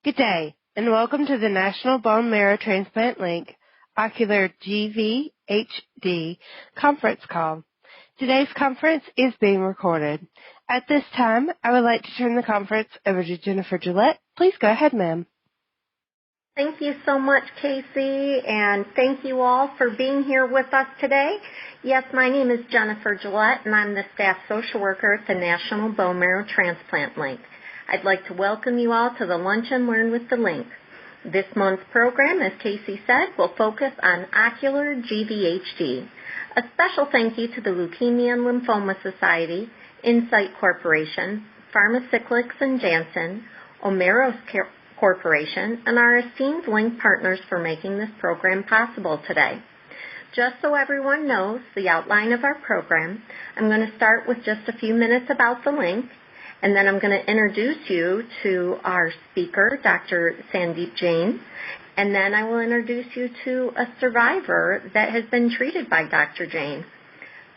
Good day, and welcome to the National Bone Marrow Transplant LINK Ocular GVHD conference call. Today's conference is being recorded. At this time, I would like to turn the conference over to Jennifer Gillette. Please go ahead, ma'am. Thank you so much, Casey, and thank you all for being here with us today. Yes, my name is Jennifer Gillette, and I'm the staff social worker at the National Bone Marrow Transplant LINK. I'd like to welcome you all to the Lunch and Learn with the LINK. This month's program, as Casey said, will focus on Ocular GVHD. A special thank you to the Leukemia and Lymphoma Society, Insight Corporation, Pharmacyclics and Janssen, Omeros Corporation, and our esteemed LINK partners for making this program possible today. Just so everyone knows the outline of our program, I'm going to start with just a few minutes about the LINK, and then I'm going to introduce you to our speaker, Dr. Sandeep Jain, and then I will introduce you to a survivor that has been treated by Dr. Jain.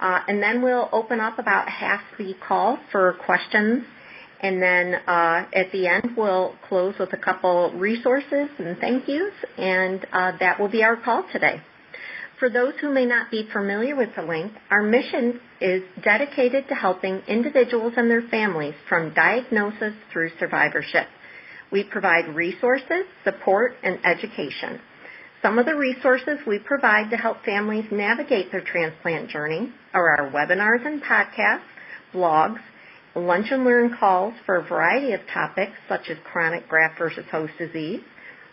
And then we'll open up about half the call for questions, and then at the end we'll close with a couple resources and thank yous, and that will be our call today. For those who may not be familiar with the LINK, our mission is dedicated to helping individuals and their families from diagnosis through survivorship. We provide resources, support, and education. Some of the resources we provide to help families navigate their transplant journey are our webinars and podcasts, blogs, lunch and learn calls for a variety of topics such as chronic graft versus host disease,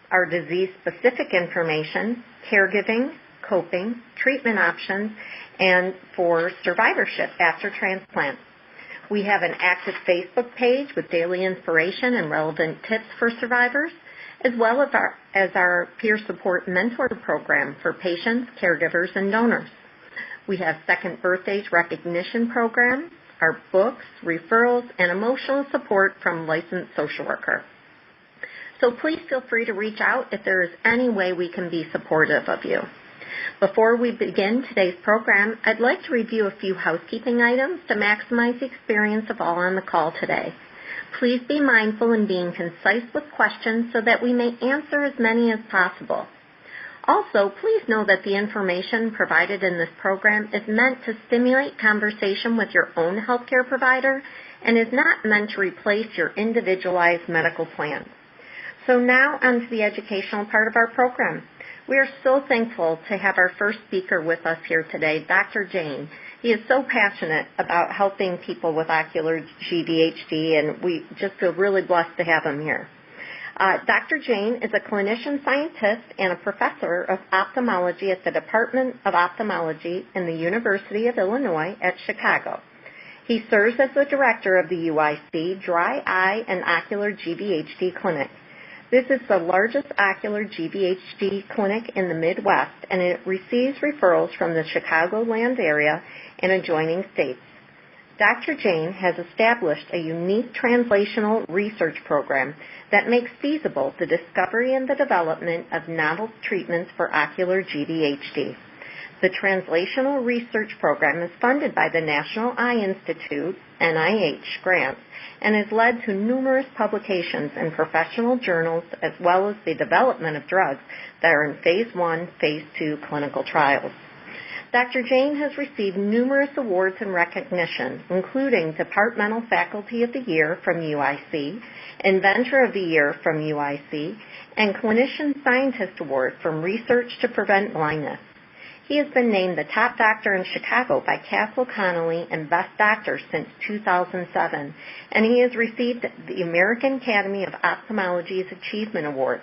our disease-specific information, caregiving, coping, treatment options, and for survivorship after transplant. We have an active Facebook page with daily inspiration and relevant tips for survivors, as well as our peer support mentor program for patients, caregivers, and donors. We have second birthdays recognition program, our books, referrals, and emotional support from licensed social worker. So please feel free to reach out if there is any way we can be supportive of you. Before we begin today's program, I'd like to review a few housekeeping items to maximize the experience of all on the call today. Please be mindful in being concise with questions so that we may answer as many as possible. Also, please know that the information provided in this program is meant to stimulate conversation with your own healthcare provider and is not meant to replace your individualized medical plan. So now on to the educational part of our program. We are so thankful to have our first speaker with us here today, Dr. Jain. He is so passionate about helping people with ocular GVHD, and we just feel really blessed to have him here. Dr. Jain is a clinician scientist and a professor of ophthalmology at the Department of Ophthalmology in the University of Illinois at Chicago. He serves as the director of the UIC Dry Eye and Ocular GVHD Clinic. This is the largest ocular GVHD clinic in the Midwest, and it receives referrals from the Chicagoland area and adjoining states. Dr. Jain has established a unique translational research program that makes feasible the discovery and the development of novel treatments for ocular GVHD. The translational research program is funded by the National Eye Institute, NIH, grants, and has led to numerous publications in professional journals as well as the development of drugs that are in Phase 1, Phase 2 clinical trials. Dr. Jain has received numerous awards and recognition, including Departmental Faculty of the Year from UIC, Inventor of the Year from UIC, and Clinician Scientist Award from Research to Prevent Blindness. He has been named the top doctor in Chicago by Castle Connolly and Best Doctor since 2007, and he has received the American Academy of Ophthalmology's Achievement Award.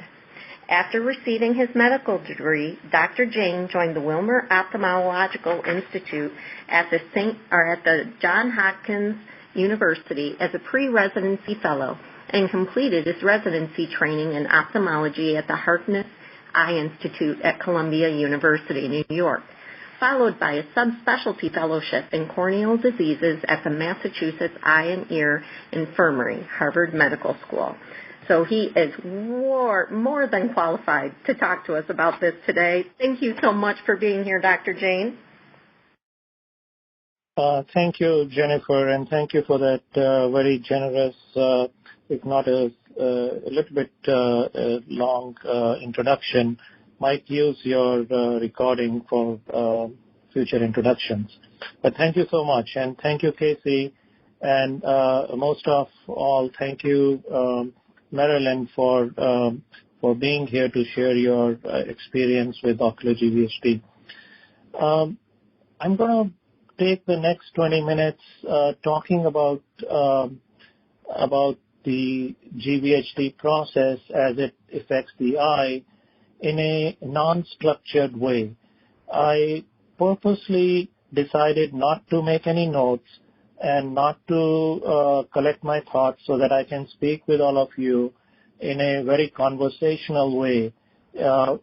After receiving his medical degree, Dr. Jain joined the Wilmer Ophthalmological Institute at the Johns Hopkins University as a pre-residency fellow and completed his residency training in ophthalmology at the Harkness Eye Institute at Columbia University, New York, followed by a subspecialty fellowship in corneal diseases at the Massachusetts Eye and Ear Infirmary, Harvard Medical School. So he is more than qualified to talk to us about this today. Thank you so much for being here, Dr. Jain. Thank you, Jennifer, and thank you for that very generous, if not a little bit long introduction, might use your recording for future introductions. But thank you so much, and thank you, Casey, and most of all, thank you, Marilyn, for being here to share your experience with Ocular GVHD. I'm going to take the next 20 minutes talking about the GVHD process as it affects the eye in a non-structured way. I purposely decided not to make any notes and not to collect my thoughts so that I can speak with all of you in a very conversational way and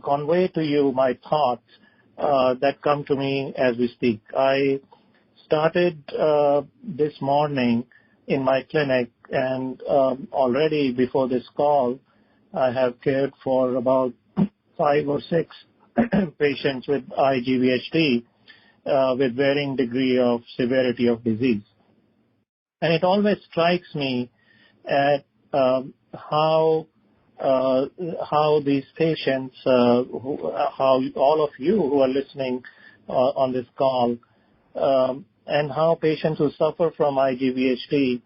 convey to you my thoughts that come to me as we speak. I started this morning in my clinic, and already before this call, I have cared for about 5 or 6 patients with eye GVHD with varying degree of severity of disease. And it always strikes me at how these patients, how all of you who are listening on this call, and how patients who suffer from eye GVHD,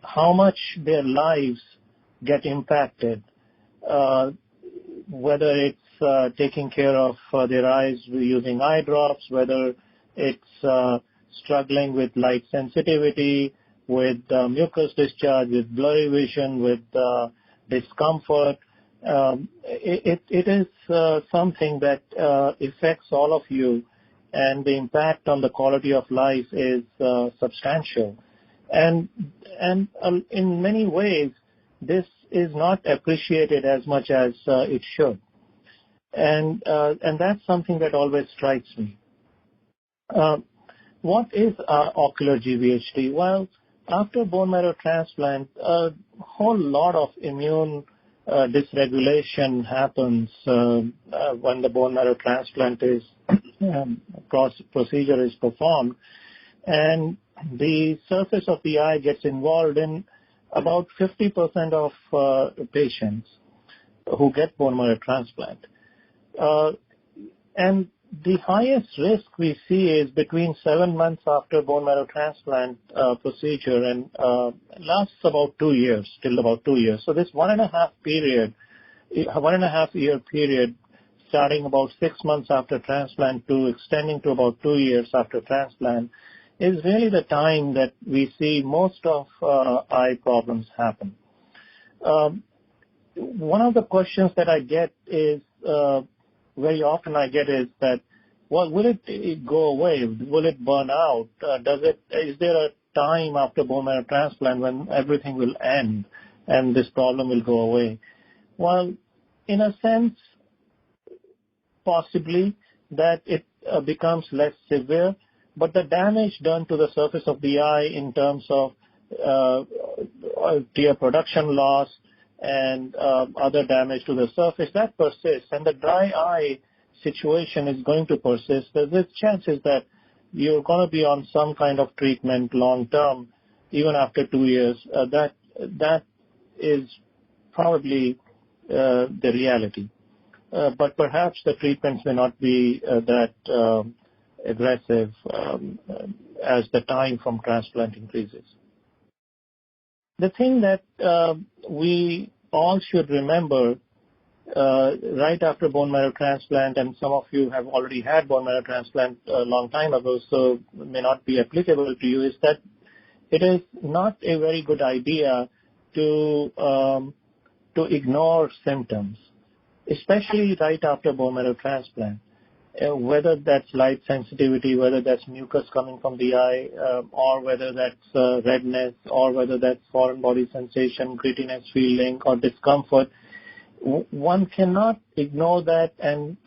how much their lives get impacted, whether it's taking care of their eyes using eye drops, whether it's struggling with light sensitivity, with mucus discharge, with blurry vision, with discomfort. It is something that affects all of you, and the impact on the quality of life is substantial. And in many ways, this is not appreciated as much as it should. And that's something that always strikes me. What is ocular GVHD? Well, after bone marrow transplant, a whole lot of immune dysregulation happens when the bone marrow transplant procedure is performed, and the surface of the eye gets involved in about 50% of patients who get bone marrow transplant. And the highest risk we see is between 7 months after bone marrow transplant procedure and lasts about 2 years, till about 2 years. So this 1.5 year period, starting about 6 months after transplant to extending to about 2 years after transplant, is really the time that we see most of eye problems happen. One of the questions that I get is, very often I get is that, well, will it go away? Will it burn out? Is there a time after bone marrow transplant when everything will end and this problem will go away? Well, in a sense, possibly that it becomes less severe, but the damage done to the surface of the eye in terms of tear production loss and other damage to the surface, that persists, and the dry eye situation is going to persist. There's chances that you're going to be on some kind of treatment long term, even after 2 years. That is probably the reality. But perhaps the treatments may not be that aggressive as the time from transplant increases. The thing that we all should remember right after bone marrow transplant, and some of you have already had bone marrow transplant a long time ago, so it may not be applicable to you, is that it is not a very good idea to ignore symptoms, especially right after bone marrow transplant. Whether that's light sensitivity, whether that's mucus coming from the eye, or whether that's redness, or whether that's foreign body sensation, grittiness feeling, or discomfort, one cannot ignore that and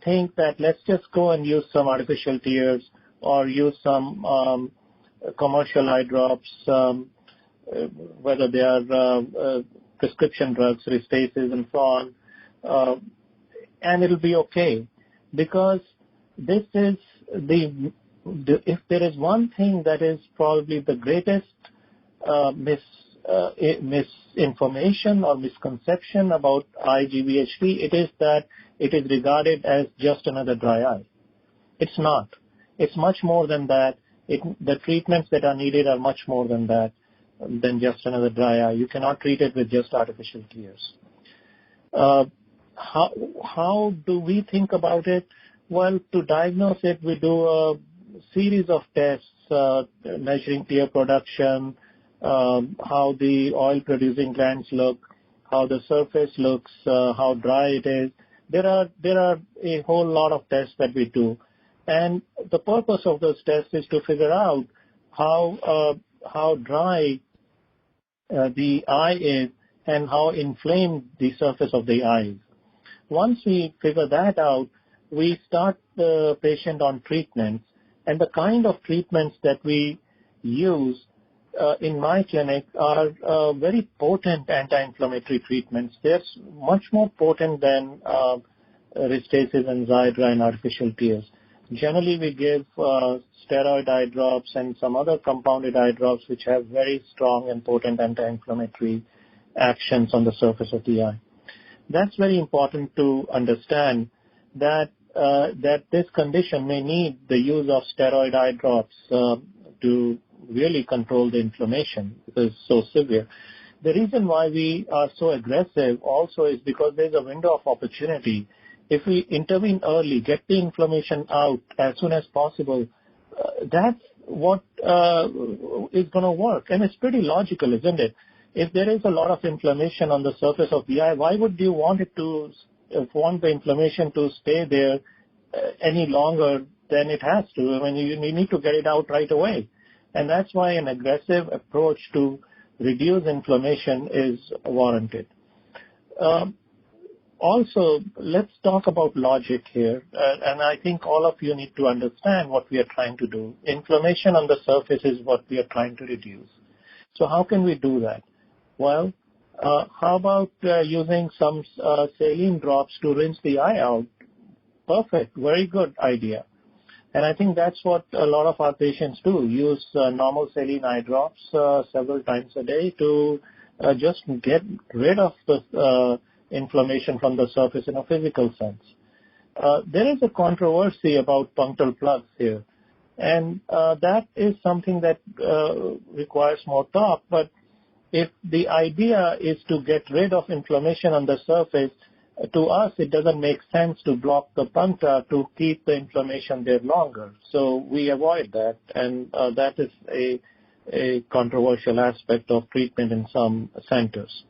think that let's just go and use some artificial tears or use some commercial eye drops, whether they are prescription drugs, Restasis, and so on, and it'll be okay. Because this is the if there is one thing that is probably the greatest misinformation or misconception about GVHD, it is that it is regarded as just another dry eye. It's not. It's much more than that. The treatments that are needed are much more than that, than just another dry eye. You cannot treat it with just artificial tears. How do we think about it? Well, to diagnose it, we do a series of tests, measuring tear production, how the oil-producing glands look, how the surface looks, how dry it is. There are a whole lot of tests that we do. And the purpose of those tests is to figure out how dry the eye is and how inflamed the surface of the eye is. Once we figure that out, we start the patient on treatments. And the kind of treatments that we use in my clinic are very potent anti-inflammatory treatments. They're much more potent than Restasis and Xiidra and artificial tears. Generally, we give steroid eye drops and some other compounded eye drops which have very strong and potent anti-inflammatory actions on the surface of the eye. That's very important to understand that this condition may need the use of steroid eye drops to really control the inflammation because it's so severe. The reason why we are so aggressive also is because there's a window of opportunity. If we intervene early, get the inflammation out as soon as possible, that's what is going to work. And it's pretty logical, isn't it? If there is a lot of inflammation on the surface of the eye, why would you want the inflammation to stay there any longer than it has to? I mean, you need to get it out right away. And that's why an aggressive approach to reduce inflammation is warranted. Also, let's talk about logic here. And I think all of you need to understand what we are trying to do. Inflammation on the surface is what we are trying to reduce. So how can we do that? Well, how about using some saline drops to rinse the eye out? Perfect. Very good idea. And I think that's what a lot of our patients do, use normal saline eye drops several times a day to just get rid of the inflammation from the surface in a physical sense. There is a controversy about punctal plugs here, and that is something that requires more talk. But if the idea is to get rid of inflammation on the surface, to us it doesn't make sense to block the puncta to keep the inflammation there longer. So we avoid that, and that is a controversial aspect of treatment in some centers.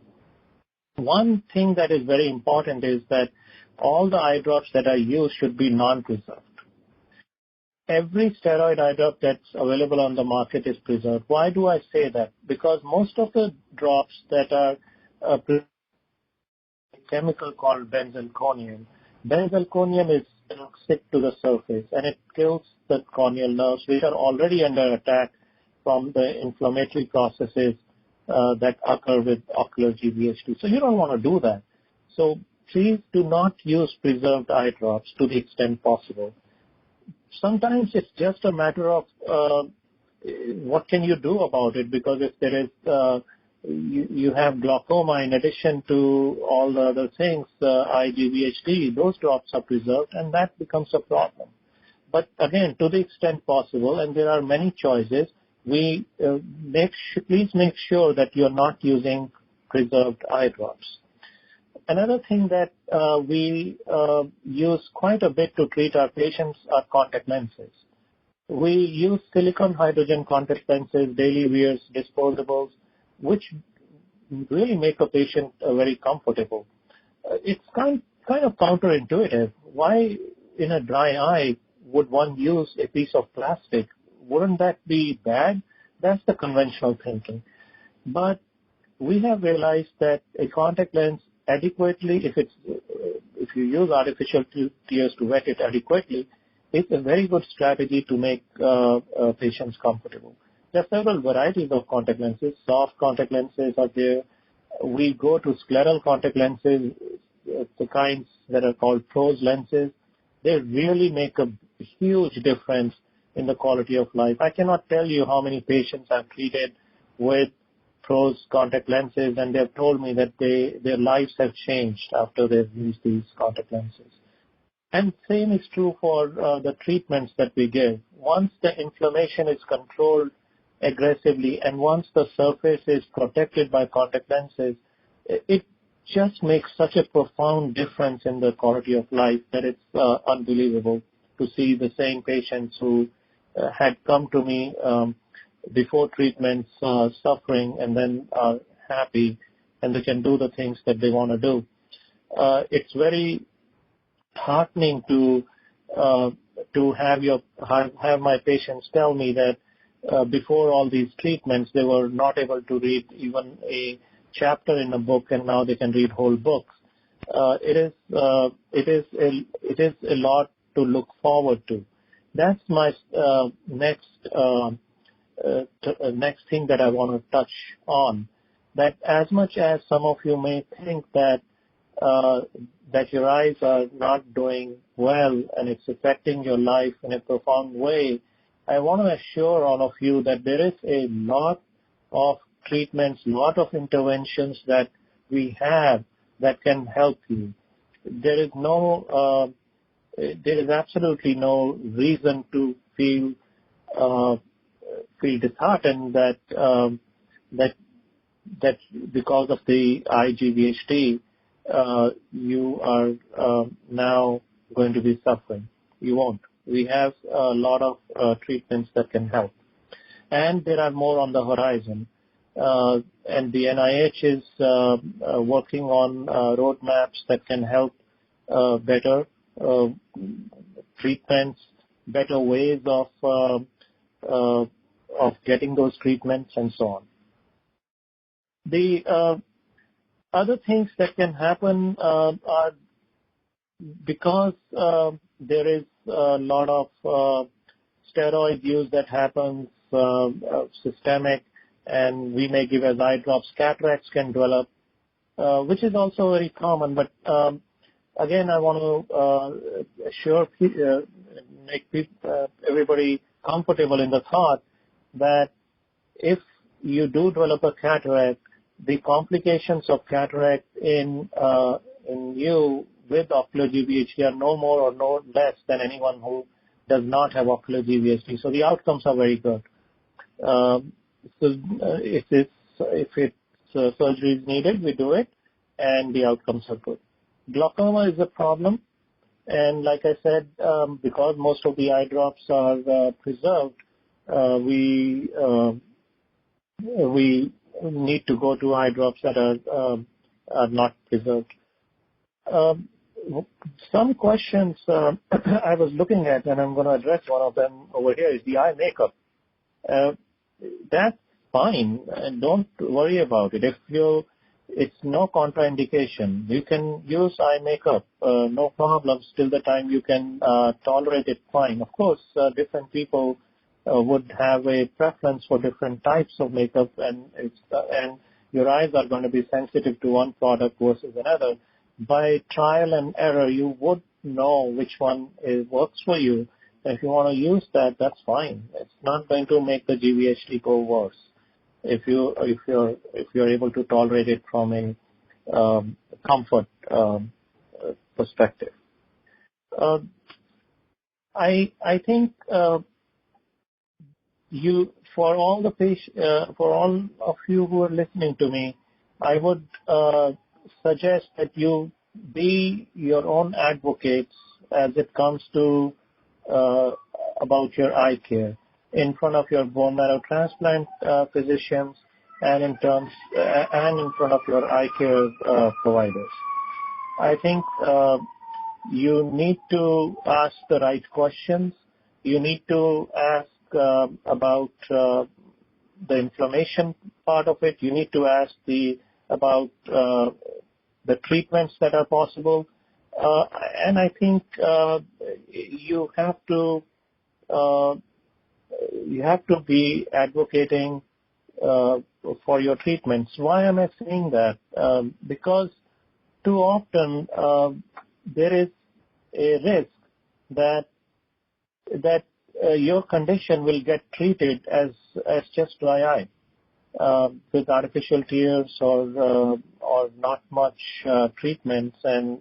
One thing that is very important is that all the eye drops that are used should be non-preserved. Every steroid eye drop that's available on the market is preserved. Why do I say that? Because most of the drops that are a chemical called benzalkonium. Benzalkonium is toxic to the surface, and it kills the corneal nerves, which are already under attack from the inflammatory processes that occur with ocular GVHD. So you don't want to do that. So please do not use preserved eye drops to the extent possible. Sometimes it's just a matter of what can you do about it, because if there is you have glaucoma in addition to all the other things, GVHD, those drops are preserved, and that becomes a problem. But again, to the extent possible, and there are many choices, we please make sure that you're not using preserved eye drops. Another thing that we use quite a bit to treat our patients are contact lenses. We use silicone hydrogen contact lenses, daily wears, disposables, which really make a patient very comfortable. It's kind of counterintuitive. Why in a dry eye would one use a piece of plastic? Wouldn't that be bad? That's the conventional thinking. But we have realized that a contact lens adequately, if you use artificial tears to wet it adequately, it's a very good strategy to make patients comfortable. There are several varieties of contact lenses. Soft contact lenses are there. We go to scleral contact lenses, the kinds that are called prose lenses. They really make a huge difference in the quality of life. I cannot tell you how many patients I've treated with PROS contact lenses, and they've told me that their lives have changed after they've used these contact lenses. And same is true for the treatments that we give. Once the inflammation is controlled aggressively and once the surface is protected by contact lenses, it just makes such a profound difference in the quality of life that it's unbelievable to see the same patients who had come to me before treatments suffering and then are happy and they can do the things that they want to do. It's very heartening to have my patients tell me that before all these treatments they were not able to read even a chapter in a book, and now they can read whole books. It is a lot to look forward to. That's my next thing that I want to touch on. That as much as some of you may think that your eyes are not doing well and it's affecting your life in a profound way, I want to assure all of you that there is a lot of treatments, lot of interventions that we have that can help you. There is absolutely no reason to feel disheartened that because of the IGVHD you are now going to be suffering. You won't. We have a lot of treatments that can help, and there are more on the horizon. And the NIH is working on roadmaps that can help better treatments, better ways of getting those treatments, and so on. The other things that can happen are because there is a lot of steroid use that happens systemic, and we may give as eye drops. Cataracts can develop, which is also very common. But again, I want to make everybody comfortable in the thought that if you do develop a cataract, the complications of cataract in you with ocular GVHD are no more or no less than anyone who does not have ocular GVHD. So the outcomes are very good. So if surgery is needed, we do it, and the outcomes are good. Glaucoma is a problem, and like I said, because most of the eye drops are preserved, we need to go to eye drops that are not preserved. Some questions I was looking at, and I'm going to address one of them over here, is the eye makeup. That's fine, and don't worry about it. It's no contraindication. You can use eye makeup, no problems, till the time you can tolerate it fine. Of course, different people would have a preference for different types of makeup, and your eyes are going to be sensitive to one product versus another. By trial and error, you would know which one works for you. If you want to use that, that's fine. It's not going to make the GVHD go worse if you're able to tolerate it from a comfort perspective. I think for all of you who are listening to me, I would suggest that you be your own advocates as it comes to about your eye care in front of your bone marrow transplant physicians and in front of your eye care providers. I think you need to ask the right questions. You need to ask about the inflammation part of it. You need to ask about the treatments that are possible. And I think you have to be advocating for your treatments. Why am I saying that? Because too often there is a risk that your condition will get treated as just dry eye with artificial tears or not much treatments, and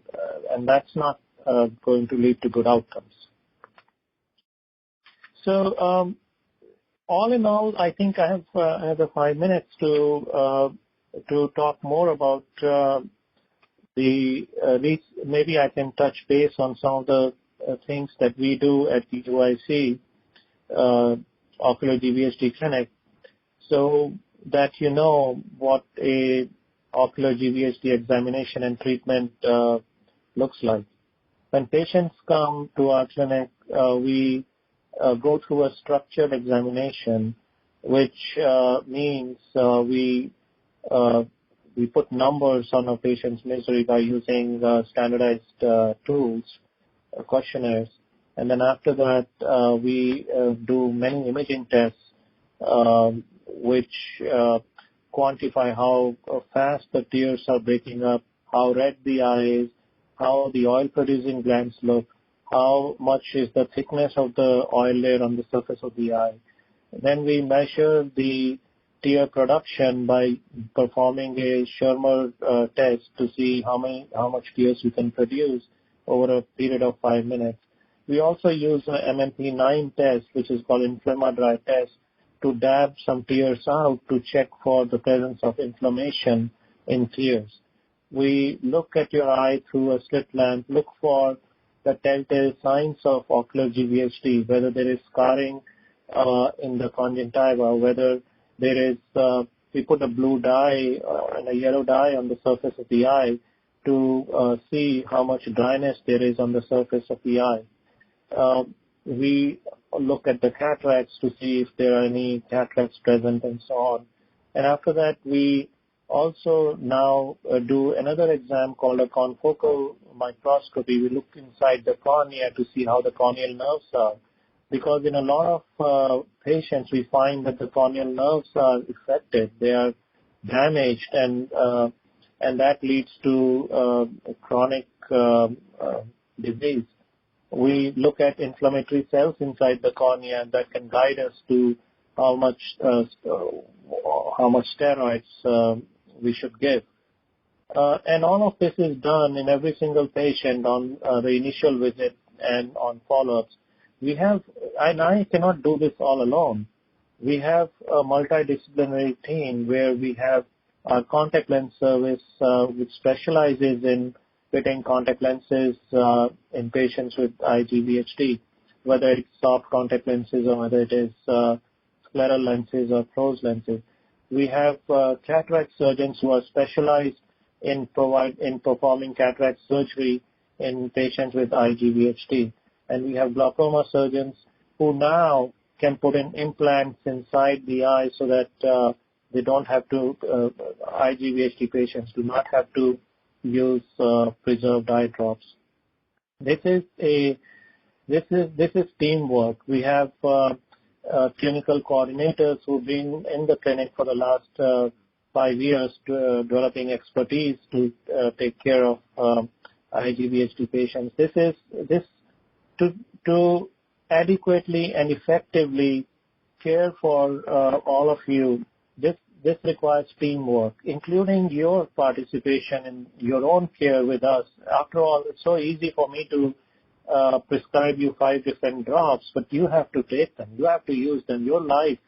that's not going to lead to good outcomes. So all in all, I think I have another 5 minutes to talk more about maybe I can touch base on some of the things that we do at the UIC Ocular GVHD clinic, so that you know what a ocular GVHD examination and treatment looks like. When patients come to our clinic, we go through a structured examination, which means we put numbers on a patient's misery by using standardized tools, questionnaires, and then after that we do many imaging tests which quantify how fast the tears are breaking up, how red the eye is, how the oil-producing glands look, how much is the thickness of the oil layer on the surface of the eye. Then we measure the tear production by performing a Schirmer test to see how much tears we can produce over a period of 5 minutes. We also use an MMP9 test, which is called inflammadry test, to dab some tears out to check for the presence of inflammation in tears. We look at your eye through a slit lamp, look for the telltale signs of ocular GVHD, whether there is scarring in the conjunctiva, whether there is, we put a blue dye and a yellow dye on the surface of the eye to see how much dryness there is on the surface of the eye. We look at the cataracts to see if there are any cataracts present and so on. And after that, we also now do another exam called a Confocal Microscopy. We look inside the cornea to see how the corneal nerves are. Because in a lot of patients, we find that the corneal nerves are affected. They are damaged, and that leads to chronic disease. We look at inflammatory cells inside the cornea that can guide us to how much steroids we should give. And all of this is done in every single patient on the initial visit and on follow-ups. We have, and I cannot do this all alone. We have a multidisciplinary team where we have our contact lens service, which specializes in fitting contact lenses in patients with IGVHD, whether it's soft contact lenses or whether it is scleral lenses or closed lenses. We have cataract surgeons who are specialized in performing cataract surgery in patients with IGVHD. And we have glaucoma surgeons who now can put in implants inside the eye so that they don't have to, IGVHD patients do not have to use preserved eye drops. This is teamwork. We have clinical coordinators who've been in the clinic for the last 5 years, developing expertise to take care of IGVHD patients. To adequately and effectively care for all of you, this requires teamwork, including your participation in your own care with us. After all, it's so easy for me to prescribe you 5 different drops, but you have to take them. You have to use them. Your life,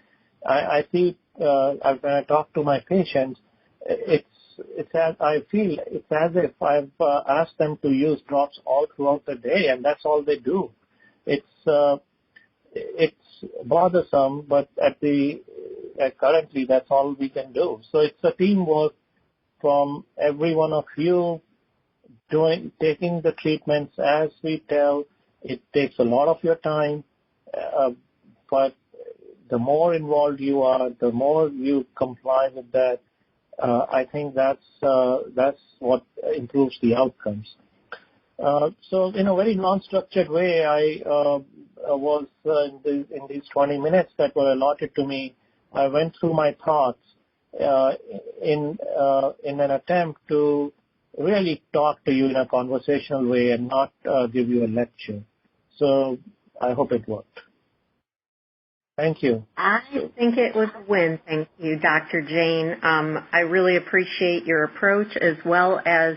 I see when I talk to my patients, I feel it's as if I've asked them to use drops all throughout the day, and that's all they do. It's bothersome, but currently that's all we can do. So it's a teamwork from every one of you taking the treatments as we tell. It takes a lot of your time, but the more involved you are, the more you comply with that. I think that's what improves the outcomes. So in a very non-structured way, I was in these 20 minutes that were allotted to me, I went through my thoughts in an attempt to really talk to you in a conversational way and not give you a lecture. So I hope it worked. Thank you. I think it was a win. Thank you, Dr. Jain. I really appreciate your approach as well as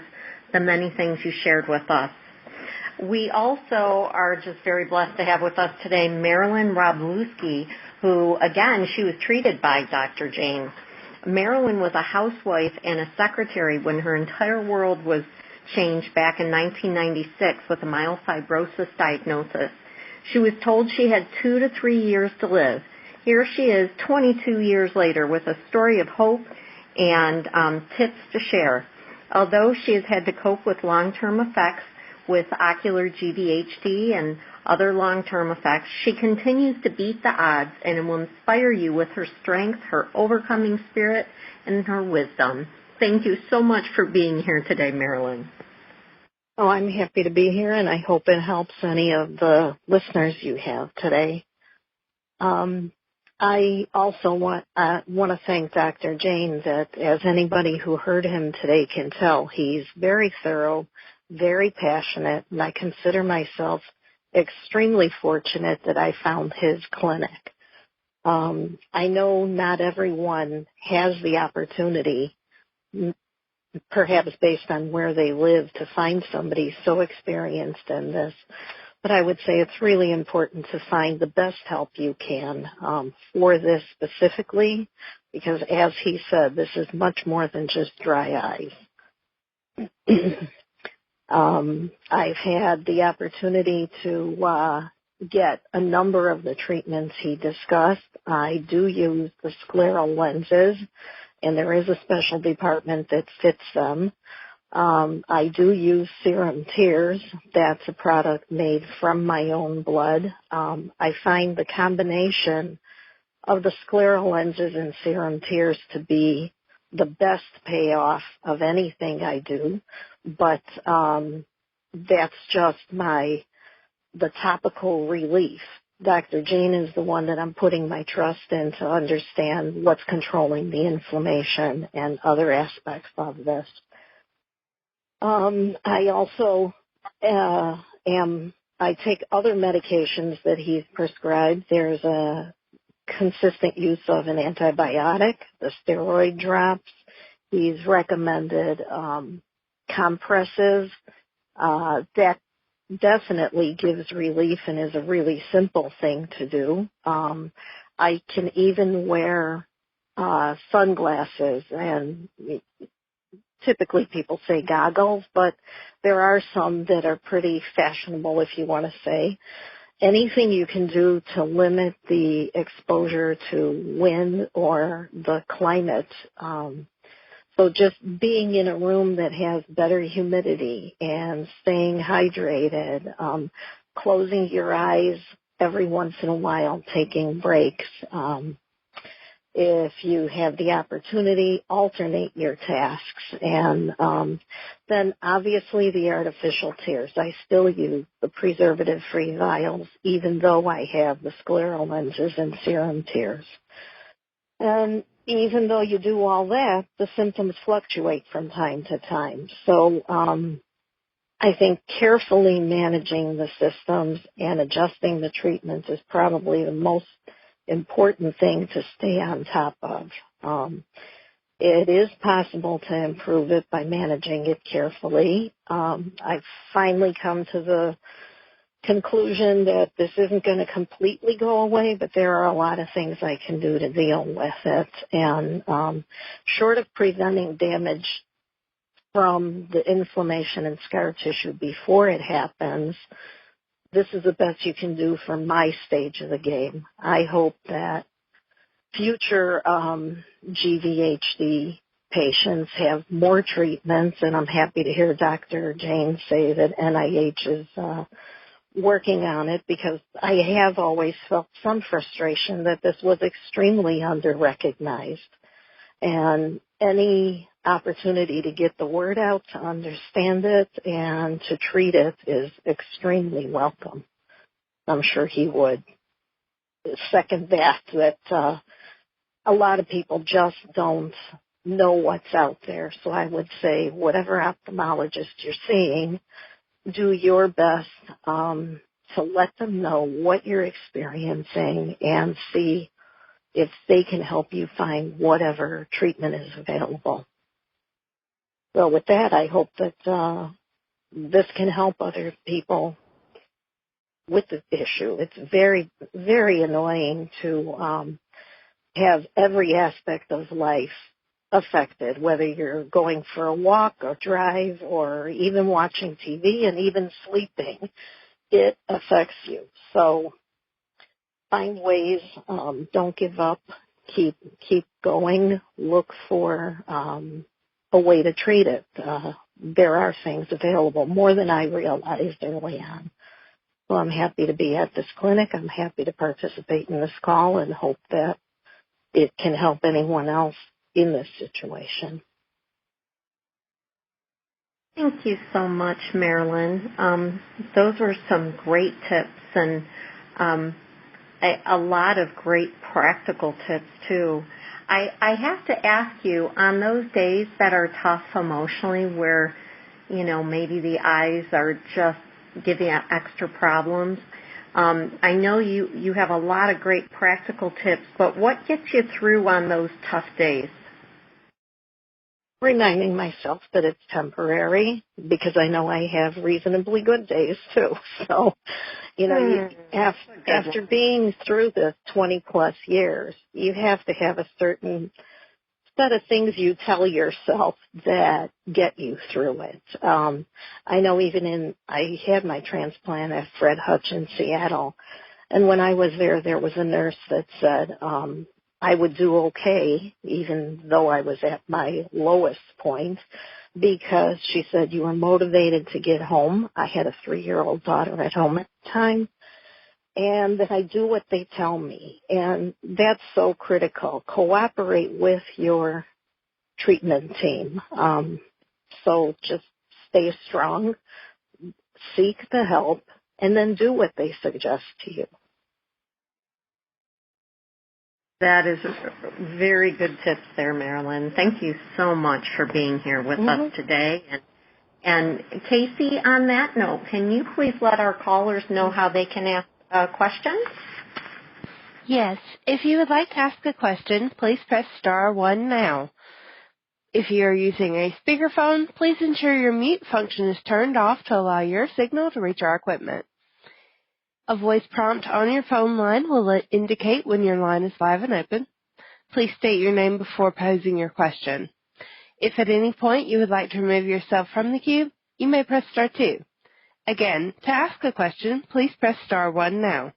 the many things you shared with us. We also are just very blessed to have with us today Marilyn Wroblewski, who, again, she was treated by Dr. Jain. Marilyn was a housewife and a secretary when her entire world was changed back in 1996 with a myelofibrosis diagnosis. She was told she had 2 to 3 years to live. Here she is 22 years later with a story of hope and tips to share. Although she has had to cope with long-term effects with ocular GVHD and other long-term effects, she continues to beat the odds and will inspire you with her strength, her overcoming spirit, and her wisdom. Thank you so much for being here today, Marilyn. Oh, I'm happy to be here, and I hope it helps any of the listeners you have today. I also want to thank Dr. Jain that, as anybody who heard him today can tell, he's very thorough, very passionate, and I consider myself extremely fortunate that I found his clinic. I know not everyone has the opportunity, perhaps based on where they live, to find somebody so experienced in this. But I would say it's really important to find the best help you can for this specifically, because as he said, this is much more than just dry eyes. I've had the opportunity to get a number of the treatments he discussed. I do use the Scleral lenses, and there is a special department that fits them. I do use Serum tears. That's a product made from my own blood. I find the combination of the Scleral lenses and Serum tears to be the best payoff of anything I do, but that's just the topical relief. Dr. Jain is the one that I'm putting my trust in to understand what's controlling the inflammation and other aspects of this. I also I take other medications that he's prescribed. There's a consistent use of an antibiotic, the steroid drops. He's recommended compresses. That definitely gives relief and is a really simple thing to do. I can even wear sunglasses, and typically people say goggles, but there are some that are pretty fashionable, if you want to say. Anything you can do to limit the exposure to wind or the climate. So just being in a room that has better humidity and staying hydrated, closing your eyes every once in a while, taking breaks. If you have the opportunity, alternate your tasks. And then obviously the artificial tears. I still use the preservative-free vials, even though I have the Scleral lenses and Serum tears. And even though you do all that, the symptoms fluctuate from time to time. So I think carefully managing the systems and adjusting the treatments is probably the most important thing to stay on top of. It is possible to improve it by managing it carefully. I've finally come to the conclusion that this isn't going to completely go away, but there are a lot of things I can do to deal with it. And short of preventing damage from the inflammation and scar tissue before it happens, this is the best you can do for my stage of the game. I hope that future GVHD patients have more treatments, and I'm happy to hear Dr. Jain say that NIH is working on it, because I have always felt some frustration that this was extremely under-recognized. And any opportunity to get the word out, to understand it, and to treat it is extremely welcome. I'm sure he would second that a lot of people just don't know what's out there. So I would say whatever ophthalmologist you're seeing, do your best to let them know what you're experiencing and see if they can help you find whatever treatment is available. So with that, I hope that this can help other people with the issue. It's very, very annoying to have every aspect of life affected, whether you're going for a walk or drive or even watching TV and even sleeping. It affects you. So find ways, don't give up, keep going, look for a way to treat it. There are things available, more than I realized early on. So I'm happy to be at this clinic. I'm happy to participate in this call and hope that it can help anyone else in this situation. Thank you so much, Marilyn. Those were some great tips and a lot of great practical tips, too. I have to ask you, on those days that are tough emotionally where, maybe the eyes are just giving you extra problems, I know you have a lot of great practical tips, but what gets you through on those tough days? Reminding myself that it's temporary, because I know I have reasonably good days too. So, after being through the 20-plus years, you have to have a certain set of things you tell yourself that get you through it. I know I had my transplant at Fred Hutch in Seattle, and when I was there was a nurse that said, I would do okay, even though I was at my lowest point, because she said, you were motivated to get home. I had a 3-year-old daughter at home at the time, and that I do what they tell me. And that's so critical. Cooperate with your treatment team. So just stay strong, seek the help, and then do what they suggest to you. That is very good tips there, Marilyn. Thank you so much for being here with us today. And Casey, on that note, can you please let our callers know how they can ask questions? Yes. If you would like to ask a question, please press *1 now. If you are using a speakerphone, please ensure your mute function is turned off to allow your signal to reach our equipment. A voice prompt on your phone line will indicate when your line is live and open. Please state your name before posing your question. If at any point you would like to remove yourself from the queue, you may press *2. Again, to ask a question, please press *1 now.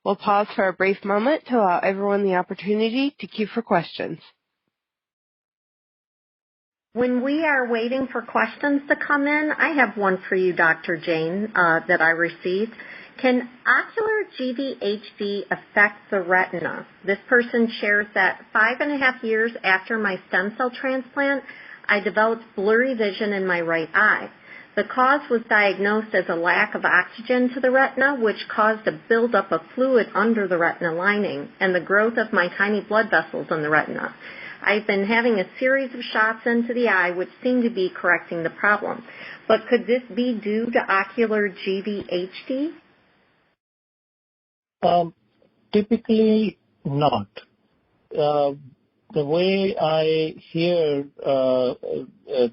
We'll pause for a brief moment to allow everyone the opportunity to queue for questions. When we are waiting for questions to come in, I have one for you, Dr. Jain, that I received. Can ocular GVHD affect the retina? This person shares that 5.5 years after my stem cell transplant, I developed blurry vision in my right eye. The cause was diagnosed as a lack of oxygen to the retina, which caused a buildup of fluid under the retina lining and the growth of my tiny blood vessels in the retina. I've been having a series of shots into the eye which seem to be correcting the problem. But could this be due to ocular GVHD? Typically not. The way I hear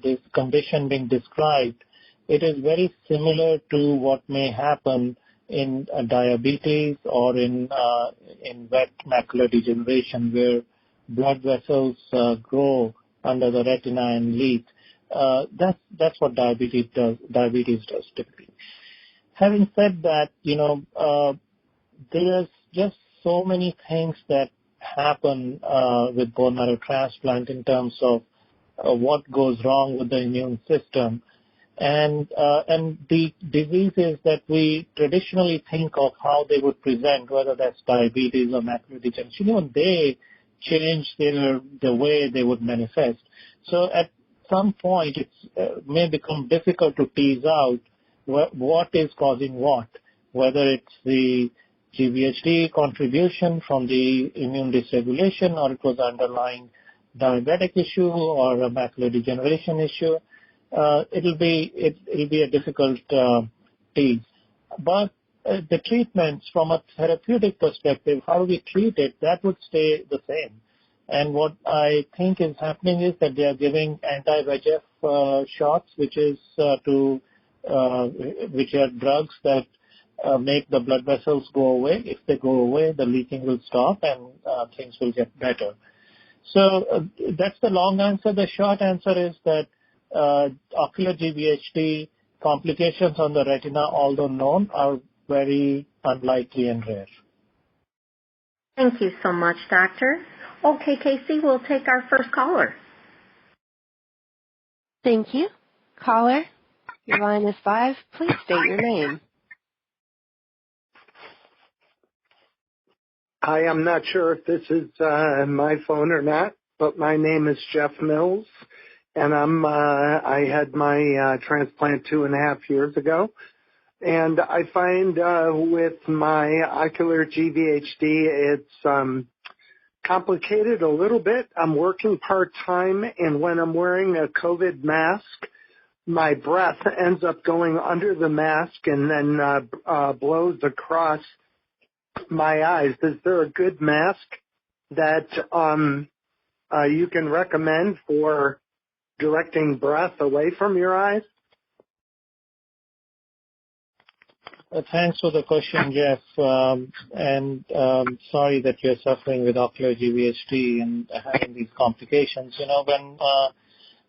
this condition being described, it is very similar to what may happen in diabetes or in wet macular degeneration, where blood vessels grow under the retina and leak. That's what diabetes does typically. Having said that, there's just so many things that happen with bone marrow transplant in terms of what goes wrong with the immune system. And the diseases that we traditionally think of how they would present, whether that's diabetes or macular degeneration, even they change the way they would manifest. So at some point, it may become difficult to tease out what is causing what, whether it's the GVHD contribution from the immune dysregulation, or it was underlying diabetic issue or a macular degeneration issue. It'll be a difficult tease. But the treatments from a therapeutic perspective, how we treat it, that would stay the same. And what I think is happening is that they are giving anti-VEGF shots, which are drugs that make the blood vessels go away. If they go away, the leaking will stop and things will get better. So that's the long answer. The short answer is that ocular GVHD complications on the retina, although known, are very unlikely and rare. Thank you so much, Doctor. Okay, Casey, we'll take our first caller. Thank you. Caller, your line is live. Please state your name. Hi, I'm not sure if this is my phone or not, but my name is Jeff Mills, and I had my transplant 2.5 years ago. And I find with my ocular GVHD, it's complicated a little bit. I'm working part-time, and when I'm wearing a COVID mask, my breath ends up going under the mask and then blows across my eyes. Is there a good mask that you can recommend for directing breath away from your eyes? Thanks for the question, Jeff. And sorry that you're suffering with ocular GVHD and having these complications. You know,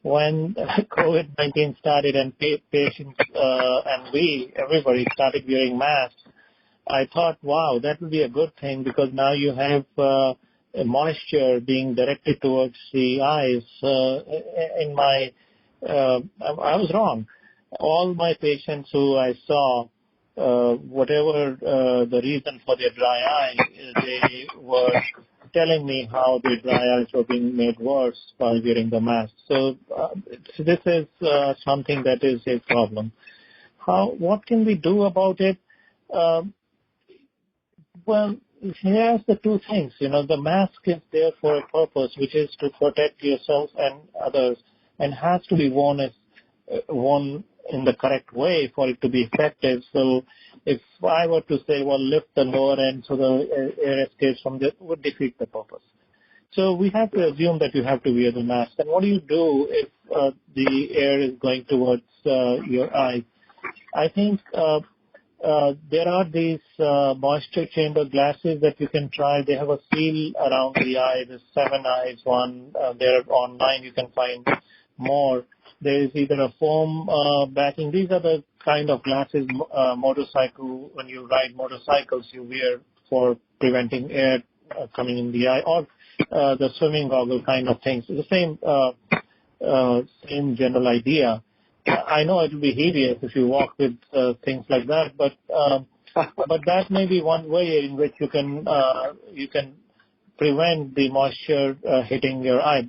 when COVID-19 started and patients and everybody started wearing masks, I thought, wow, that would be a good thing because now you have moisture being directed towards the eyes. I was wrong. All my patients who I saw, whatever the reason for their dry eye, they were telling me how their dry eyes were being made worse by wearing the mask. So this is something that is a problem. What can we do about it? Well, here's the two things. You know, the mask is there for a purpose, which is to protect yourself and others, and has to be worn in the correct way for it to be effective. So if I were to say, well, lift the lower end so the air escapes from this, would defeat the purpose. So we have to assume that you have to wear the mask. And what do you do if the air is going towards your eyes? I think there are these moisture chamber glasses that you can try. They have a seal around the eye. There's 7 eyes one. They're online. You can find more. There is either a foam backing. These are the kind of glasses when you ride motorcycles, you wear for preventing air coming in the eye, or the swimming goggle kind of things. The same general idea. I know it will be hideous if you walk with things like that, but that may be one way in which you can prevent the moisture hitting your eye.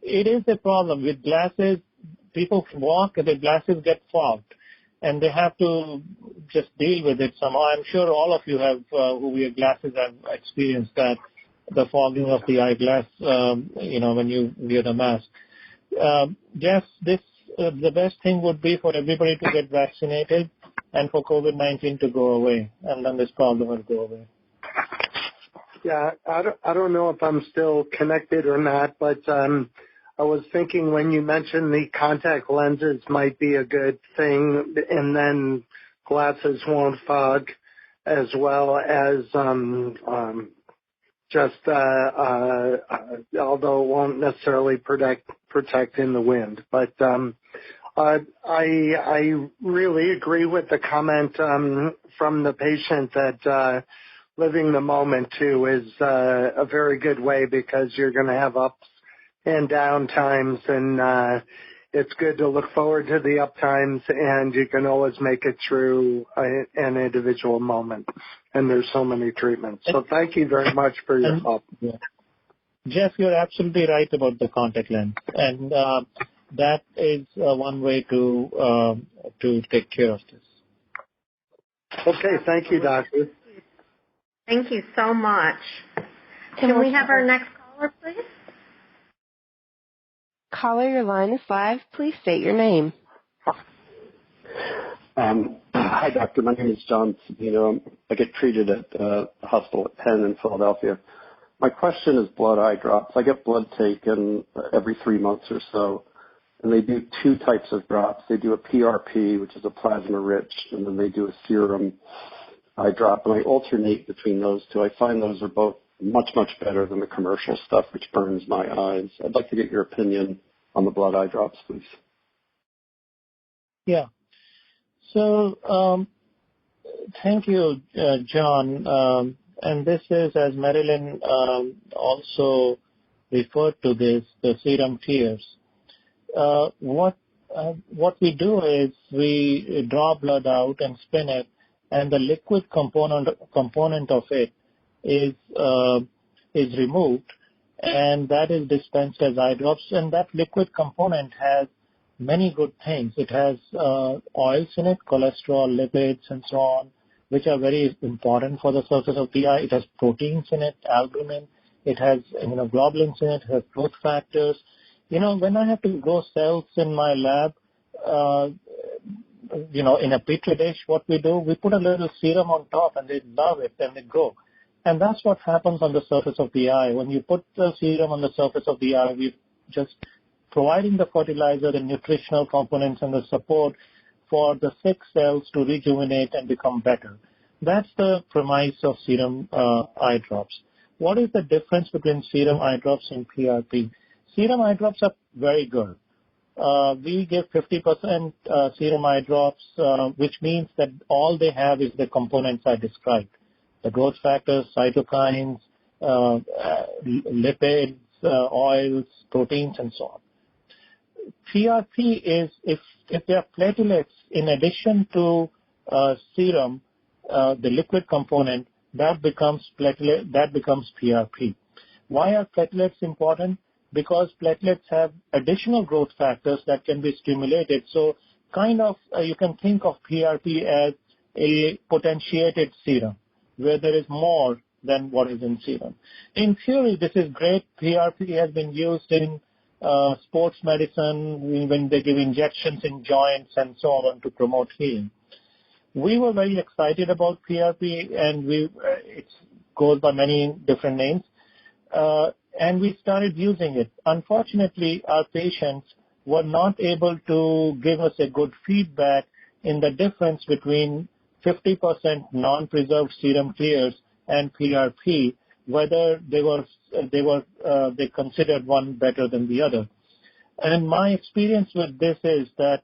It is a problem with glasses. People walk and the glasses get fogged, and they have to just deal with it somehow. I'm sure all of you have who wear glasses have experienced that, the fogging of the eyeglass, when you wear the mask. Jeff, the best thing would be for everybody to get vaccinated and for COVID-19 to go away, and then this problem will go away. Yeah, I don't know if I'm still connected or not, but I was thinking when you mentioned the contact lenses might be a good thing, and then glasses won't fog, as well as although it won't necessarily protect in the wind. But I really agree with the comment from the patient that living the moment too is a very good way, because you're going to have ups and down times, and it's good to look forward to the up times, and you can always make it through an individual moment. And there's so many treatments. So thank you very much for your help. Yeah. Jeff, you're absolutely right about the contact lens, and that is one way to take care of this. Okay, thank you, Doctor. Thank you so much. Can we have our next caller, please? Caller, your line is live. Please state your name. Hi, doctor. My name is John Sabino. I get treated at the hospital at Penn in Philadelphia. My question is blood eye drops. I get blood taken every 3 months or so, and they do two types of drops. They do a PRP, which is a plasma-rich, and then they do a serum eye drop, and I alternate between those two. I find those are both much, much better than the commercial stuff, which burns my eyes. I'd like to get your opinion on the blood eye drops, please. Yeah. So thank you, John. And this is, as Marilyn also referred to this, the serum tears. What we do is we draw blood out and spin it, and the liquid component of it is removed, and that is dispensed as eye drops. And that liquid component has many good things. It has oils in it, cholesterol, lipids, and so on, which are very important for the surface of the eye. It has proteins in it, albumin. It has immunoglobulins in it. It has growth factors. When I have to grow cells in my lab, in a petri dish, what we do, we put a little serum on top, and they love it, and they grow. And that's what happens on the surface of the eye. When you put the serum on the surface of the eye, we're just providing the fertilizer, the nutritional components, and the support for the sick cells to rejuvenate and become better. That's the premise of serum eye drops. What is the difference between serum eye drops and PRP? Serum eye drops are very good. We give 50% serum eye drops, which means that all they have is the components I described: the growth factors, cytokines, lipids, oils, proteins, and so on. PRP is if there are platelets in addition to serum, the liquid component, that becomes PRP. Why are platelets important? Because platelets have additional growth factors that can be stimulated. So you can think of PRP as a potentiated serum, where there is more than what is in serum. In theory, this is great. PRP has been used in sports medicine when they give injections in joints and so on to promote healing. We were very excited about PRP, and it goes by many different names. And we started using it. Unfortunately, our patients were not able to give us a good feedback in the difference between 50% non-preserved serum tears and PRP, whether they considered one better than the other. And my experience with this is that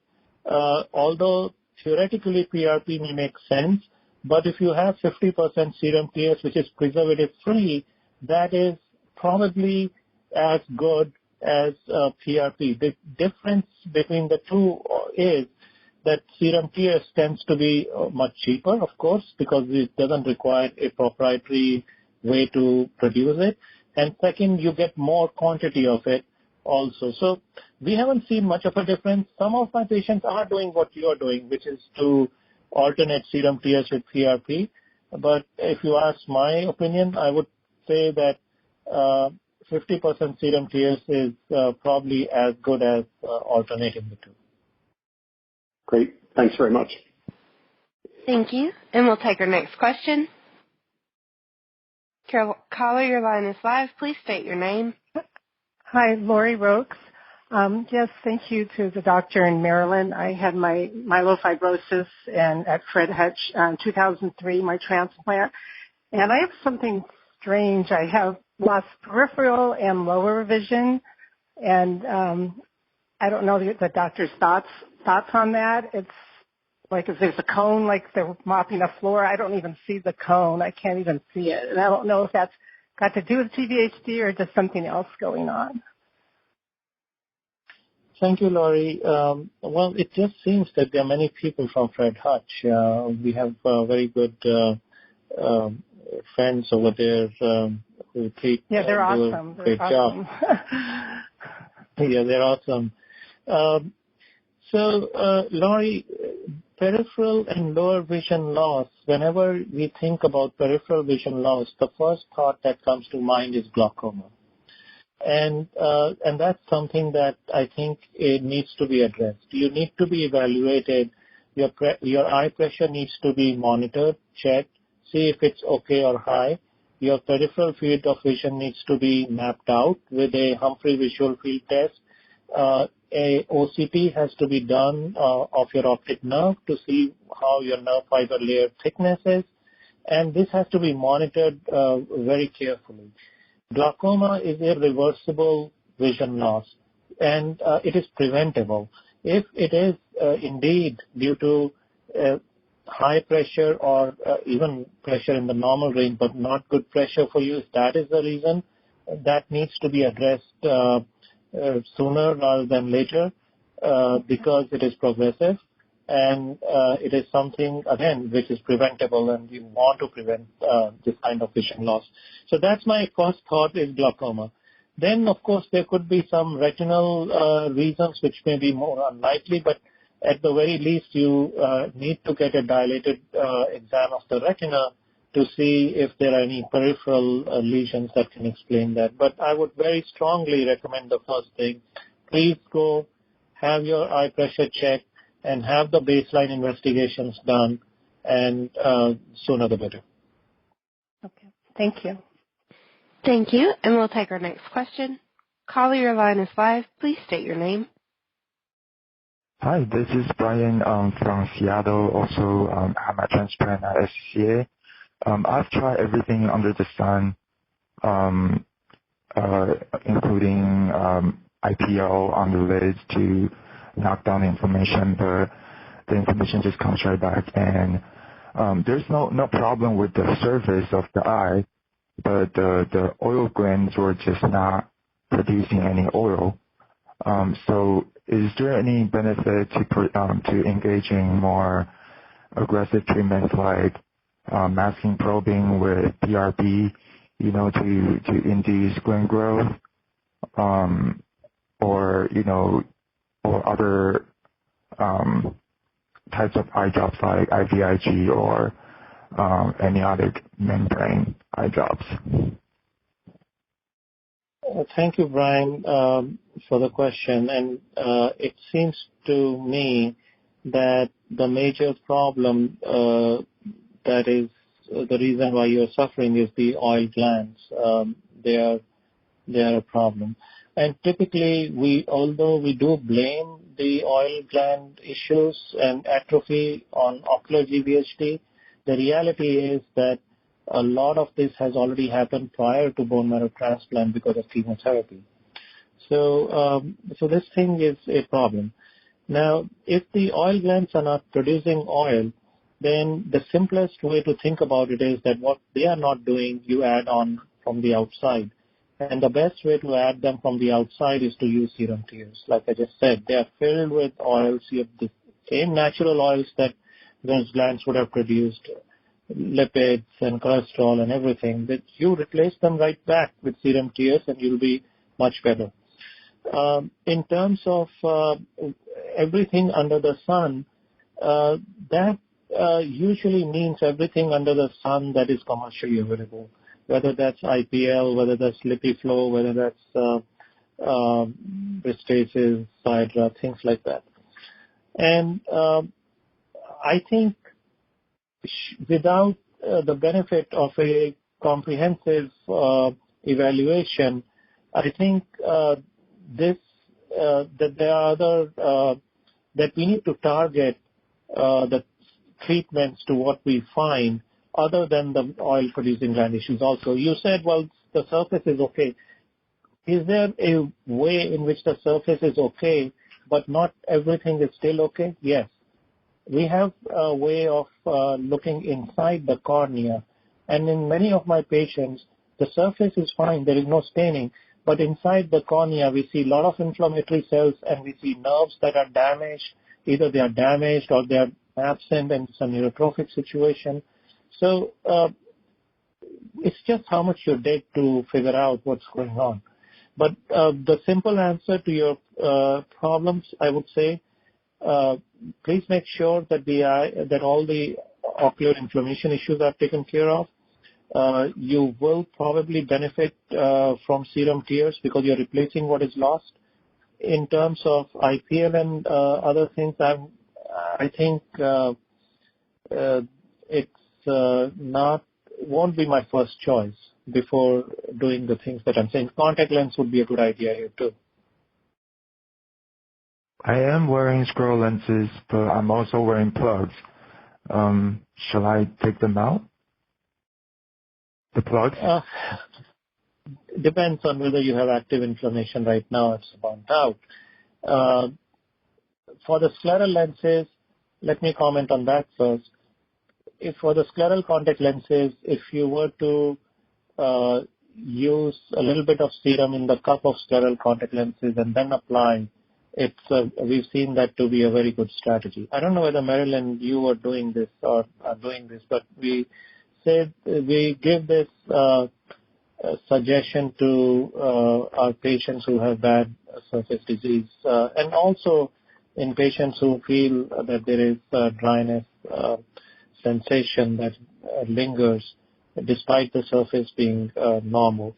although theoretically PRP may make sense, but if you have 50% serum tears, which is preservative-free, that is probably as good as PRP. The difference between the two is that serum tears tends to be much cheaper, of course, because it doesn't require a proprietary way to produce it. And second, you get more quantity of it also. So we haven't seen much of a difference. Some of my patients are doing what you are doing, which is to alternate serum tears with PRP. But if you ask my opinion, I would say that 50% serum tears is probably as good as alternating the two. Great. Thanks very much. Thank you. And we'll take our next question. Caller, your line is live. Please state your name. Hi, Lori Rokes. Yes, thank you to the doctor and Marilyn. I had my myelofibrosis at Fred Hutch in 2003, my transplant. And I have something strange. I have lost peripheral and lower vision. And I don't know the doctor's thoughts on that. It's like if there's a cone, like they're mopping a floor, I don't even see the cone. I can't even see it. And I don't know if that's got to do with GVHD or just something else going on. Thank you, Laurie. Well, it just seems that there are many people from Fred Hutch. We have very good friends over there who treat. Yeah, they're awesome. Great job. Yeah, they're awesome. So, Laurie, peripheral and lower vision loss, whenever we think about peripheral vision loss, the first thought that comes to mind is glaucoma. And that's something that I think it needs to be addressed. You need to be evaluated your eye pressure needs to be monitored, checked, see if it's okay or high. Your peripheral field of vision needs to be mapped out with a Humphrey visual field test. A OCT has to be done of your optic nerve to see how your nerve fiber layer thickness is, and this has to be monitored very carefully. Glaucoma is a reversible vision loss, and it is preventable. If it is indeed due to high pressure or even pressure in the normal range, but not good pressure for you, if that is the reason, that needs to be addressed sooner rather than later because it is progressive and it is something, again, which is preventable, and we want to prevent this kind of vision loss. So that's my first thought is glaucoma. Then, of course, there could be some retinal reasons which may be more unlikely, but at the very least, you need to get a dilated exam of the retina to see if there are any peripheral lesions that can explain that. But I would very strongly recommend the first thing. Please go have your eye pressure checked and have the baseline investigations done, and sooner the better. Okay. Thank you. Thank you, and we'll take our next question. Caller, your line is live. Please state your name. Hi, this is Brian from Seattle. Also, I'm a transplant at SCCA. I've tried everything under the sun, including IPL on the lids to knock down the inflammation, but the inflammation just comes right back. And there's no problem with the surface of the eye, but the oil glands were just not producing any oil. So is there any benefit to engaging more aggressive treatments like masking probing with PRP, to induce gland growth, or other types of eye drops like IVIG or any other membrane eye drops? Thank you, Brian, for the question. And it seems to me that the major problem that is the reason why you're suffering is the oil glands. They are a problem. And typically, although we do blame the oil gland issues and atrophy on ocular GVHD, the reality is that a lot of this has already happened prior to bone marrow transplant because of chemotherapy. So this thing is a problem. Now, if the oil glands are not producing oil, then the simplest way to think about it is that what they are not doing, you add on from the outside. And the best way to add them from the outside is to use serum tears. Like I just said, they are filled with oils. You have the same natural oils that those glands would have produced, lipids and cholesterol and everything, that you replace them right back with serum tears and you'll be much better. In terms of everything under the sun, that usually means everything under the sun that is commercially available, whether that's IPL, whether that's LipiFlow, whether that's Restasis, Hydra, things like that. And I think without the benefit of a comprehensive evaluation, I think that there are other that we need to target the treatments to what we find other than the oil-producing gland issues also. You said, well, the surface is okay. Is there a way in which the surface is okay, but not everything is still okay? Yes. We have a way of looking inside the cornea, and in many of my patients, the surface is fine, there is no staining, but inside the cornea, we see a lot of inflammatory cells, and we see nerves that are damaged. Either they are damaged or they are absent, and it's a neurotrophic situation. So it's just how much you dig to figure out what's going on. But the simple answer to your problems, I would say, please make sure that that all the ocular inflammation issues are taken care of. You will probably benefit from serum tears because you're replacing what is lost. In terms of IPL and other things, I think won't be my first choice before doing the things that I'm saying. Contact lens would be a good idea here too. I am wearing scleral lenses, but I'm also wearing plugs. Shall I take them out? The plugs? Depends on whether you have active inflammation right now. It's burnt out. For the scleral lenses, let me comment on that first. If for the scleral contact lenses, if you were to use a little bit of serum in the cup of scleral contact lenses and then apply, we've seen that to be a very good strategy. I don't know whether Marilyn, you are doing this or are doing this, but we give this suggestion to our patients who have bad surface disease, and also in patients who feel that there is dryness sensation that lingers despite the surface being normal.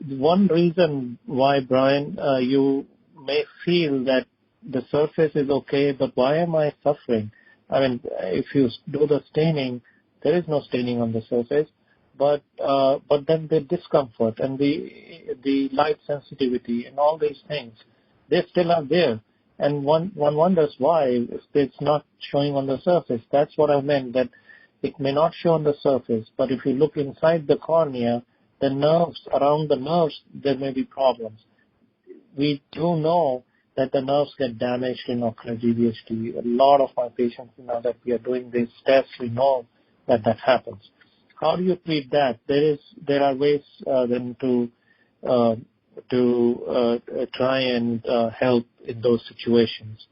One reason why, Brian, you may feel that the surface is okay, but why am I suffering? I mean, if you do the staining, there is no staining on the surface, but then the discomfort and the light sensitivity and all these things, they still are there. And one wonders why it's not showing on the surface. That's what I meant, that it may not show on the surface, but if you look inside the cornea, the nerves, around the nerves, there may be problems. We do know that the nerves get damaged in ocular GVHD. A lot of my patients, now that we are doing these tests, we know that happens. How do you treat that? There are ways then to try and help in those situations.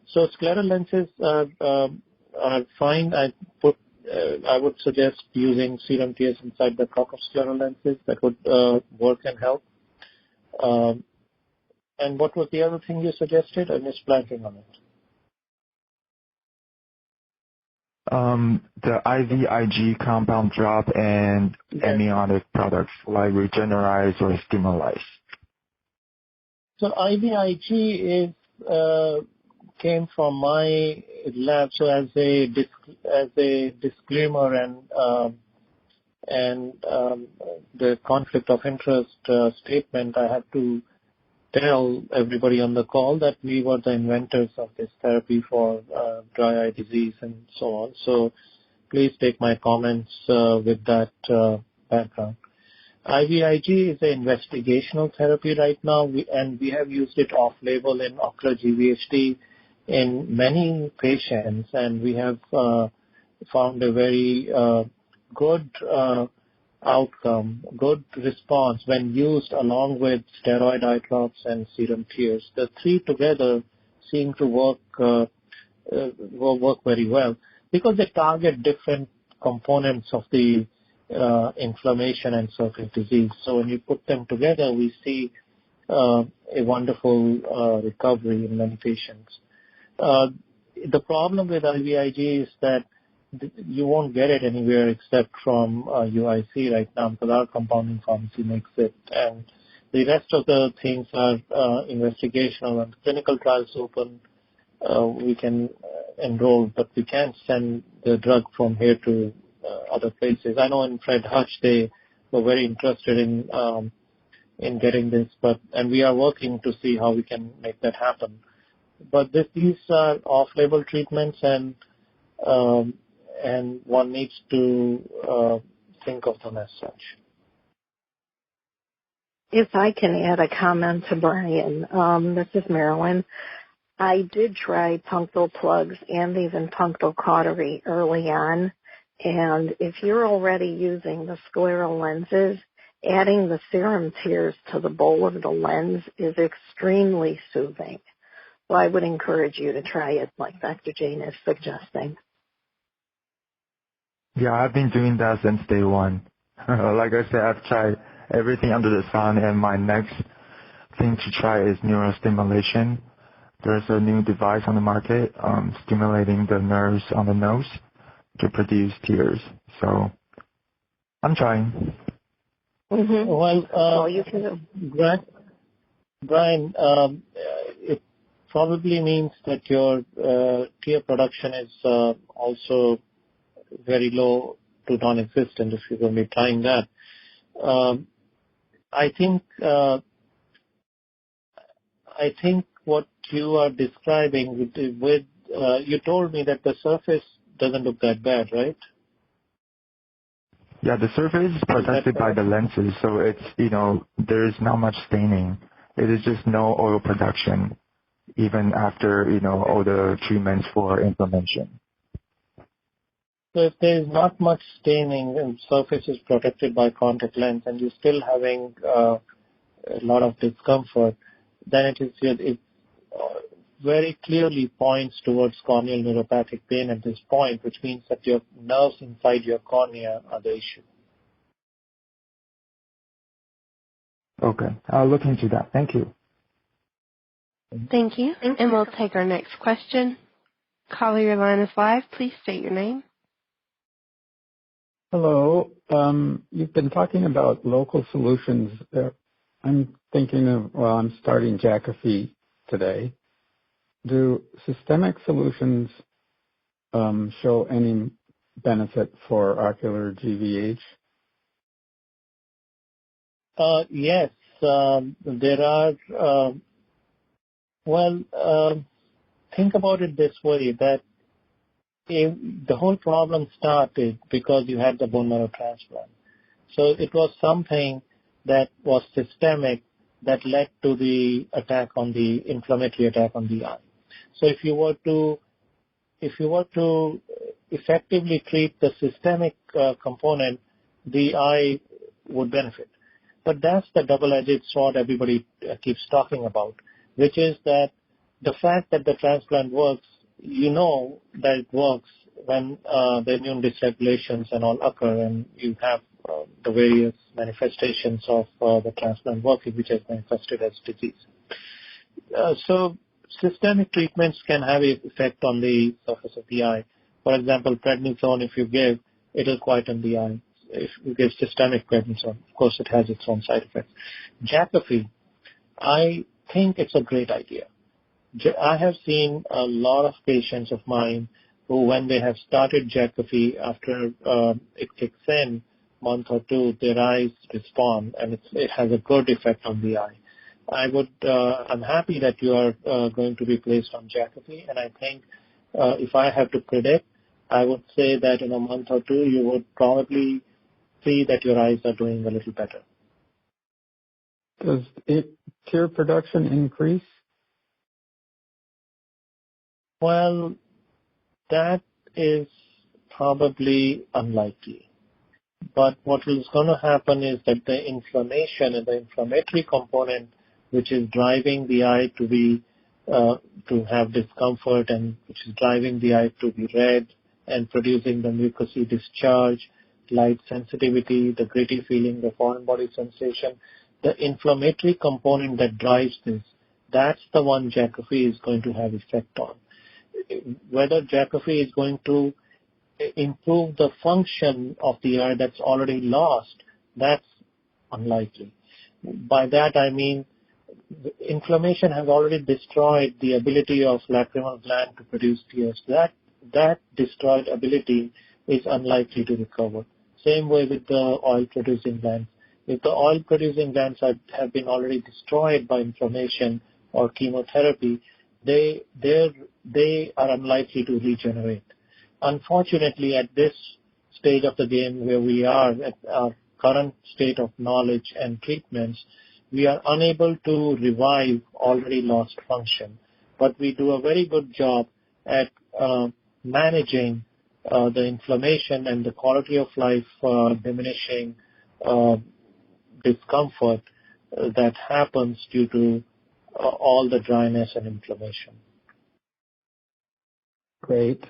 So scleral lenses are fine. I would suggest using serum tears inside the cup of scleral lenses. That would work and help. And what was the other thing you suggested? I missed blanking on it. The IVIG compound drop and amniotic products like Regenerize or Stimulise. So IVIG came from my lab. So as a disclaimer and the conflict of interest statement, I have to tell everybody on the call that we were the inventors of this therapy for dry eye disease and so on. So please take my comments with that background. IVIG is an investigational therapy right now, and we have used it off-label in ocular GVHD in many patients, and we have found a very good outcome, good response when used along with steroid eye drops and serum tears. The three together seem to work very well because they target different components of the inflammation and surface disease. So when you put them together, we see a wonderful recovery in many patients. The problem with IVIG is that you won't get it anywhere except from UIC right now because our compounding pharmacy makes it. And the rest of the things are investigational, and clinical trials open. We can enroll, but we can't send the drug from here to other places. I know in Fred Hutch they were very interested in getting this, and we are working to see how we can make that happen. But these are off-label treatments, and one needs to think of them as such. If I can add a comment to Brian, this is Marilyn. I did try punctal plugs and even punctal cautery early on, and if you're already using the scleral lenses, adding the serum tears to the bowl of the lens is extremely soothing. So I would encourage you to try it like Dr. Jain is suggesting. Yeah, I've been doing that since day one. Like I said, I've tried everything under the sun, and my next thing to try is neurostimulation. There's a new device on the market stimulating the nerves on the nose to produce tears. So I'm trying. Mm-hmm. Well, all you can do. Brian, probably means that your tear production is also very low to non-existent if you're going to be trying that. I think what you are describing with you told me that the surface doesn't look that bad, right? Yeah, the surface is protected by the lenses, so it's, there is not much staining. It is just no oil production, even after, all the treatments for inflammation. So if there is not much staining and surface is protected by contact lens and you're still having a lot of discomfort, then it very clearly points towards corneal neuropathic pain at this point, which means that your nerves inside your cornea are the issue. Okay, I'll look into that. Thank you. Thank you. And we'll take our next question. Caller, your line is live. Please state your name. Hello. You've been talking about local solutions. I'm thinking of, I'm starting Jacophy today. Do systemic solutions show any benefit for ocular GVH? Yes. There are, think about it this way, that the whole problem started because you had the bone marrow transplant. So it was something that was systemic that led to the inflammatory attack on the eye. So if you were to effectively treat the systemic component, the eye would benefit. But that's the double-edged sword everybody keeps talking about, which is that the fact that the transplant works, that it works when the immune dysregulations and all occur and you have the various manifestations of the transplant working, which has manifested as disease. So systemic treatments can have an effect on the surface of the eye. For example, prednisone, if you give, it will quieten the eye. If you give systemic prednisone, of course, it has its own side effects. Jacophy, I think it's a great idea. I have seen a lot of patients of mine who, when they have started Jacophy, after it kicks in, month or two, their eyes respond, and it has a good effect on the eye. I'm happy that you are going to be placed on Jacophy, and I think if I have to predict, I would say that in a month or two, you would probably see that your eyes are doing a little better. Does tear production increase? Well, that is probably unlikely. But what is going to happen is that the inflammation and the inflammatory component, which is driving the eye to have discomfort and which is driving the eye to be red and producing the mucousy discharge, light sensitivity, the gritty feeling, the foreign body sensation, the inflammatory component that drives this, that's the one Jacophy is going to have effect on. Whether Jacophy is going to improve the function of the eye that's already lost, that's unlikely. By that I mean inflammation has already destroyed the ability of lacrimal gland to produce tears. That destroyed ability is unlikely to recover. Same way with the oil-producing glands. If the oil-producing glands have been already destroyed by inflammation or chemotherapy, they are unlikely to regenerate. Unfortunately, at this stage of the game where we are at our current state of knowledge and treatments, we are unable to revive already lost function. But we do a very good job at managing the inflammation and the quality of life diminishing discomfort that happens due to all the dryness and inflammation. Great.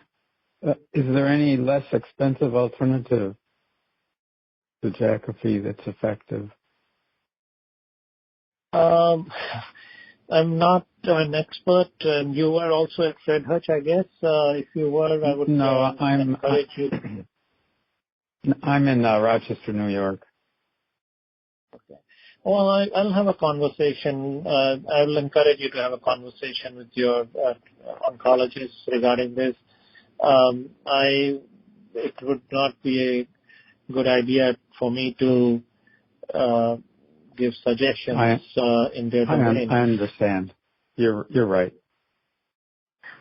Is there any less expensive alternative to Jacophy that's effective? I'm not an expert. You were also at Fred Hutch, I guess. If you were, I would encourage you. I'm in Rochester, New York. Okay. Well, I'll have a conversation. I will encourage you to have a conversation with your oncologist regarding this. It would not be a good idea for me to give suggestions in their domain. I understand. You're right.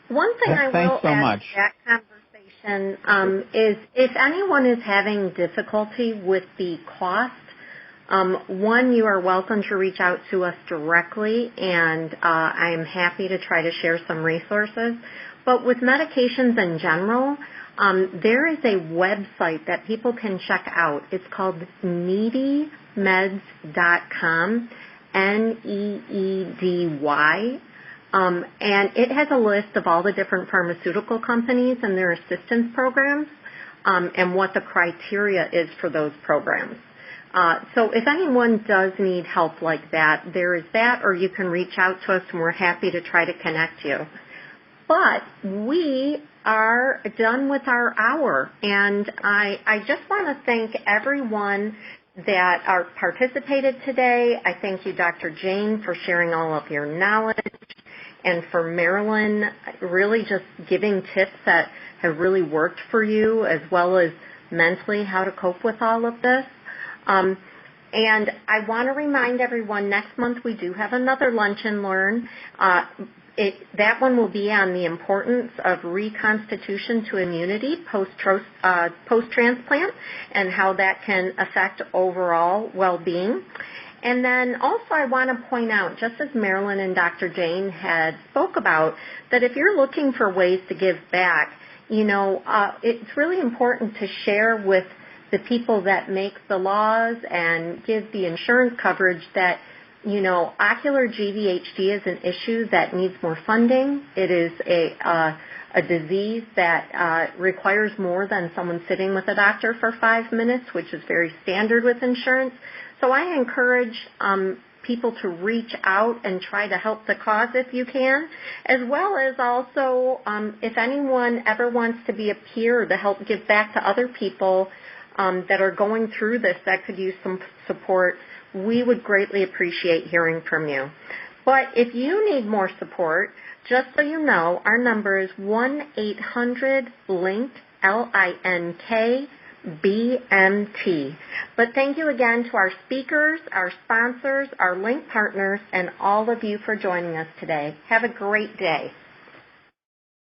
One thing I will so add much. to that conversation is if anyone is having difficulty with the cost, one, you are welcome to reach out to us directly, and I am happy to try to share some resources. But with medications in general, there is a website that people can check out. It's called needymeds.com, Needy. And it has a list of all the different pharmaceutical companies and their assistance programs and what the criteria is for those programs. So if anyone does need help like that, there is that, or you can reach out to us, and we're happy to try to connect you. But we are done with our hour, and I just want to thank everyone that participated today. I thank you, Dr. Jain, for sharing all of your knowledge, and for Marilyn really just giving tips that have really worked for you, as well as mentally how to cope with all of this. And I want to remind everyone, next month we do have another Lunch and Learn. That one will be on the importance of reconstitution to immunity post-transplant and how that can affect overall well-being. And then also I want to point out, just as Marilyn and Dr. Jain had spoke about, that if you're looking for ways to give back, it's really important to share with the people that make the laws and give the insurance coverage that, ocular GVHD is an issue that needs more funding. It is a disease that requires more than someone sitting with a doctor for 5 minutes, which is very standard with insurance. So I encourage people to reach out and try to help the cause if you can, as well as also if anyone ever wants to be a peer to help give back to other people that are going through this that could use some support, we would greatly appreciate hearing from you. But if you need more support, just so you know, our number is 1-800-LINK, LINK-BMT. But thank you again to our speakers, our sponsors, our LINK partners, and all of you for joining us today. Have a great day.